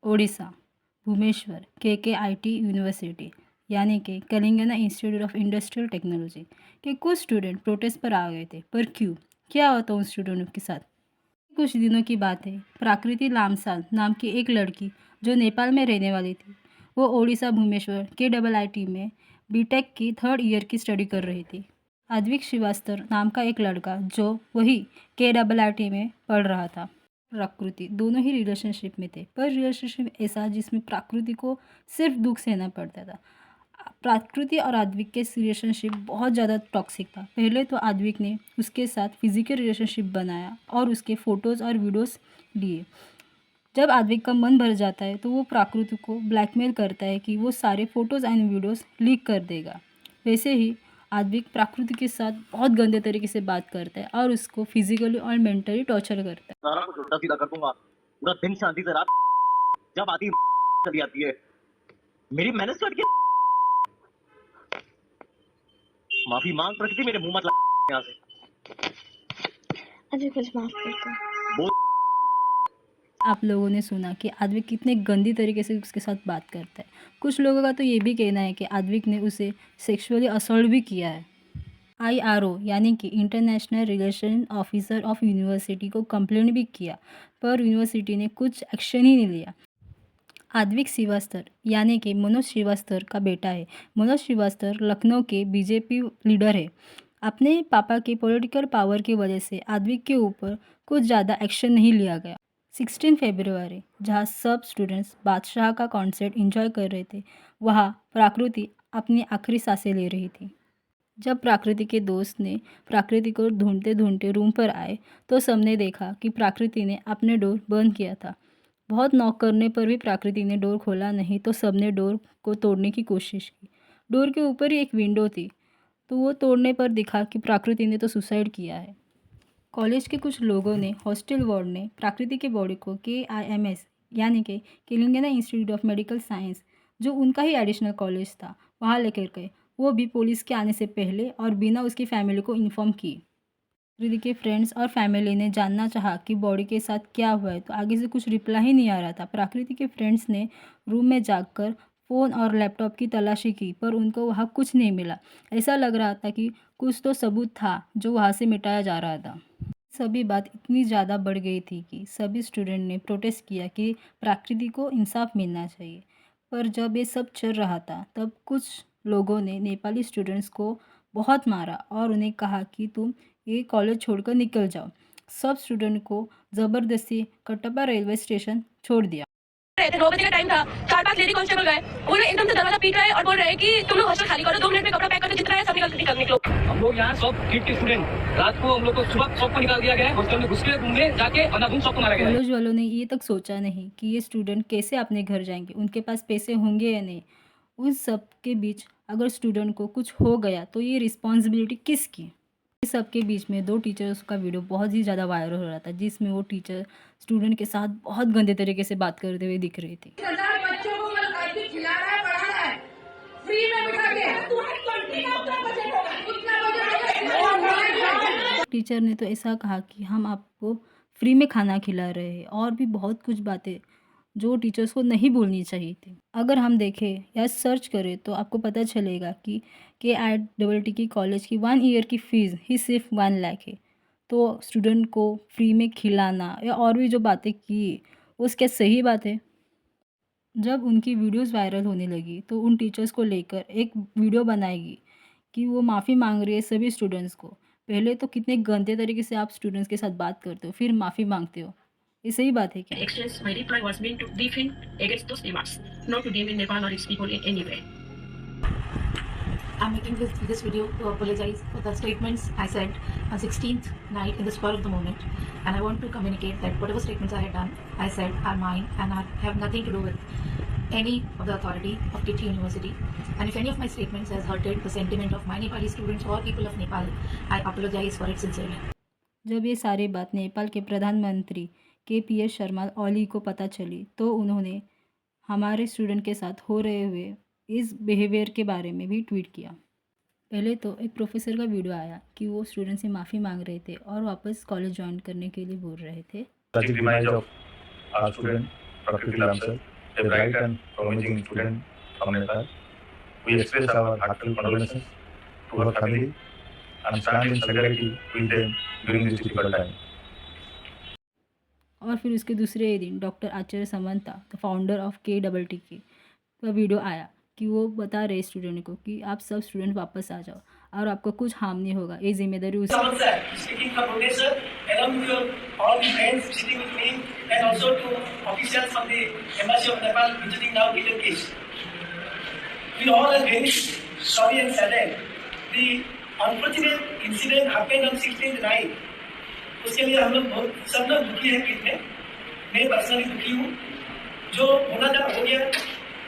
Odisha, Bhubaneswar, KKIT university यानी कि Telangana institute of industrial technology के कुछ स्टूडेंट प्रोटेस्ट पर आ गए थे। पर क्यों? क्या होता उन स्टूडेंटों के साथ? कुछ दिनों की बात है। प्राकृति लामसाल नाम की एक लड़की जो नेपाल में रहने वाली थी, वो ओडिशा भुवनेश्वर KIIT में बीटेक की 3rd ईयर की स्टडी कर रही थी। आद्विक श्रीवास्तव नाम का एक लड़का जो वही KIIT में पढ़ रहा था। प्रकृति दोनों ही रिलेशनशिप में थे, पर रिलेशनशिप ऐसा जिसमें प्रकृति को सिर्फ दुख सहना पड़ता था। प्रकृति और आद्विक के रिलेशनशिप बहुत ज़्यादा टॉक्सिक था। पहले तो आद्विक ने उसके साथ फिजिकल रिलेशनशिप बनाया और उसके फ़ोटोज़ और वीडियोस लिए। जब आद्विक का मन भर जाता है तो वो प्रकृति को ब्लैकमेल करता है कि वो सारे फ़ोटोज़ एंड वीडियोस लीक कर देगा। वैसे ही आद्विक प्रकृति के साथ बहुत गंदे तरीके से बात करता है और उसको फिजिकली और मेंटली टॉर्चर करता है। सारा कुछ उल्टा सीधा कर दूंगा, पूरा दिन शांति से रात जब आती चली आती है। मेरी मेहनत से हटके माफी मांग प्रकृति, मेरे मुंह मत लगा यहाँ से। अजय कुछ माफ कर दो। आप लोगों ने सुना कि आद्विक कितने गंदी तरीके से उसके साथ बात करता है। कुछ लोगों का तो ये भी कहना है कि आद्विक ने उसे सेक्सुअली असॉल्ट भी किया है। IRO यानी कि international relation officer of university को कंप्लेंट भी किया, पर यूनिवर्सिटी ने कुछ एक्शन ही नहीं लिया। आद्विक श्रीवास्तव यानी कि मनोज श्रीवास्तव का बेटा है। मनोज श्रीवास्तव लखनऊ के BJP लीडर है। अपने पापा के पॉलिटिकल पावर की वजह से आद्विक के ऊपर कुछ ज़्यादा एक्शन नहीं लिया गया। 16 फरवरी जहाँ सब स्टूडेंट्स बादशाह का कॉन्सर्ट एंजॉय कर रहे थे, वहाँ प्रकृति अपनी आखिरी सांसें ले रही थी। जब प्रकृति के दोस्त ने प्रकृति को ढूंढते ढूंढते रूम पर आए तो सबने देखा कि प्रकृति ने अपने डोर बंद किया था। बहुत नॉक करने पर भी प्रकृति ने डोर खोला नहीं तो सबने डोर को तोड़ने की कोशिश की। डोर के ऊपर ही एक विंडो थी, तो वो तोड़ने पर दिखा कि प्रकृति ने तो सुसाइड किया है। कॉलेज के कुछ लोगों ने हॉस्टल वार्ड ने प्रकृति के बॉडी को KIMS यानी कि Telangana institute of medical science, जो उनका ही एडिशनल कॉलेज था, वहाँ लेकर गए। वो भी पुलिस के आने से पहले और बिना उसकी फैमिली को इन्फॉर्म की। प्रकृति के फ्रेंड्स और फैमिली ने जानना चाहा कि बॉडी के साथ क्या हुआ है, तो आगे से कुछ रिप्लाई ही नहीं आ रहा था। प्रकृति के फ्रेंड्स ने रूम में जाकर फ़ोन और लैपटॉप की तलाशी की, पर उनको वहाँ कुछ नहीं मिला। ऐसा लग रहा था कि कुछ तो सबूत था जो वहाँ से मिटाया जा रहा था। सभी बात इतनी ज़्यादा बढ़ गई थी कि सभी स्टूडेंट ने प्रोटेस्ट किया कि प्रकृति को इंसाफ मिलना चाहिए। पर जब ये सब चल रहा था तब कुछ लोगों ने नेपाली स्टूडेंट्स को बहुत मारा और उन्हें कहा कि तुम ये कॉलेज छोड़कर निकल जाओ। सब स्टूडेंट को ज़बरदस्ती कटप्पा रेलवे स्टेशन छोड़ दिया। रहे थे 9 बजे का टाइम था, 4-5 लेडी कांस्टेबल गए, वो लोग एकदम से दरवाजा पीट रहे हैं और बोल रहे हैं कि तुम लोग हॉस्टल खाली करो, 2 मिनट में कपड़ा पैक करके जितना है सब निकलो। हम लोग यहाँ सब किट के स्टूडेंट, रात को हम लोग को सुबह सबको निकाल दिया गया है। हॉस्टल में घुस के रूम में जाके अंधाधुंध सबको मारा गया है। कॉलेज वालों ने ये तक सोचा नहीं कि ये स्टूडेंट कैसे अपने घर जाएंगे, उनके पास पैसे होंगे या नहीं। उस सब के बीच अगर स्टूडेंट को कुछ हो गया तो ये रिस्पॉन्सिबिलिटी किसकी? इस सब के बीच में 2 टीचर्स का वीडियो बहुत ही ज़्यादा वायरल हो रहा था, जिसमें वो टीचर स्टूडेंट के साथ बहुत गंदे तरीके से बात करते हुए दिख रही थी। बच्चों को खिला रहा है, पढ़ा रहा है, फ्री में बिठा के। टीचर ने तो ऐसा कहा कि हम आपको फ्री में खाना खिला रहे हैं और भी बहुत कुछ बातें जो टीचर्स को नहीं बोलनी चाहिए थी। अगर हम देखें या सर्च करें तो आपको पता चलेगा कि KIIT की कॉलेज की 1 ईयर की फ़ीस ही सिर्फ 1 लाख है। तो स्टूडेंट को फ्री में खिलाना या और भी जो बातें की, उसके सही बात है। जब उनकी वीडियोस वायरल होने लगी तो उन टीचर्स को लेकर एक वीडियो बनाएगी कि वो माफ़ी मांग रही है सभी स्टूडेंट्स को। पहले तो कितने गंदे तरीके से आप स्टूडेंट्स के साथ बात करते हो, फिर माफ़ी मांगते हो, ये सही बात है क्या? Exchange, my reply was meant to defend against those remarks, not to demean Nepal or its people in any way. I'm making this video to apologize for the statements I said on 16th night in the spur of the moment, and I want to communicate that whatever statements I had done, I said are mine and have nothing to do with any of the authority of KT University. And if any of my statements has hurted the sentiment of my Nepali students or people of Nepal, I apologize for it sincerely. जब ये सारी बात नेपाल के प्रधानमंत्री KPS Sharma Oli को पता चली तो उन्होंने हमारे स्टूडेंट के साथ हो रहे हुए इस बिहेवियर के बारे में भी ट्वीट किया। पहले तो एक प्रोफेसर का वीडियो आया कि वो स्टूडेंट से माफ़ी मांग रहे थे और वापस कॉलेज ज्वाइन करने के लिए बोल रहे थे। Tragic demise of our student Prakriti Lamsal. a bright and promising student from Nepal. We express our heartfelt condolences to her family and stand in solidarity with them during this difficult time. और फिर उसके दूसरे ही दिन doctor Acharya Samantha the founder of KTTK का video आया कि वो बता रहे स्टूडेंट को कि आप सब स्टूडेंट वापस आ जाओ और आपको कुछ हार्म नहीं होगा, ये जिम्मेदारी उस Saman sir, speaking from professor, along with your all the friends sitting with me, and also to officials from the Embassy of Nepal visiting now Peter case. We all are very sorry and saddened. The unfortunate incident happened on 16th night. उसके लिए हम लोग बहुत सब लोग दुखी हैं पीठ में. मैं पर्सनली दुखी हूँ. जो होना था हो गया.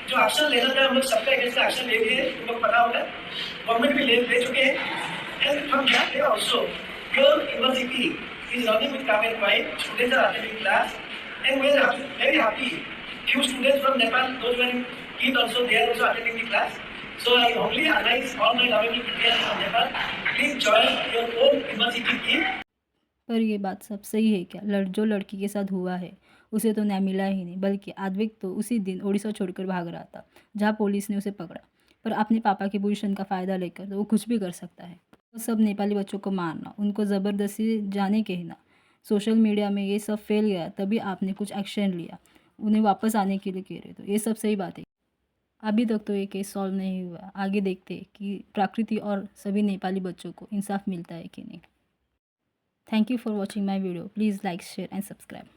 जो एक्शन लेना था हम लोग सबका अगेंस्ट एक्शन ले लिए. तुम लोग पता होगा. गवर्नमेंट भी ले चुके हैं. And from that day also, your university is running with calm and quiet. Students are attending class, and we are very happy. Few students from Nepal, those who are in Eid also, they are also attending the class. So I only advise all my lovely Indians from Nepal, please join your own university team. पर ये बात सब सही है क्या? जो लड़की के साथ हुआ है उसे तो न्याय मिला ही नहीं, बल्कि आद्विक तो उसी दिन उड़ीसा छोड़कर भाग रहा था जहाँ पुलिस ने उसे पकड़ा। पर अपने पापा की पोजीशन का फ़ायदा लेकर तो वो कुछ भी कर सकता है। वो सब नेपाली बच्चों को मारना, उनको ज़बरदस्ती जाने कहना, सोशल मीडिया में ये सब फैल गया, तभी आपने कुछ एक्शन लिया, उन्हें वापस आने के लिए कह रहे। तो ये सब सही बात है। अभी तक तो ये केस सॉल्व नहीं हुआ, आगे देखते हैं कि प्रकृति और सभी नेपाली बच्चों को इंसाफ मिलता है कि नहीं। Thank you for watching my video. Please like, share and subscribe.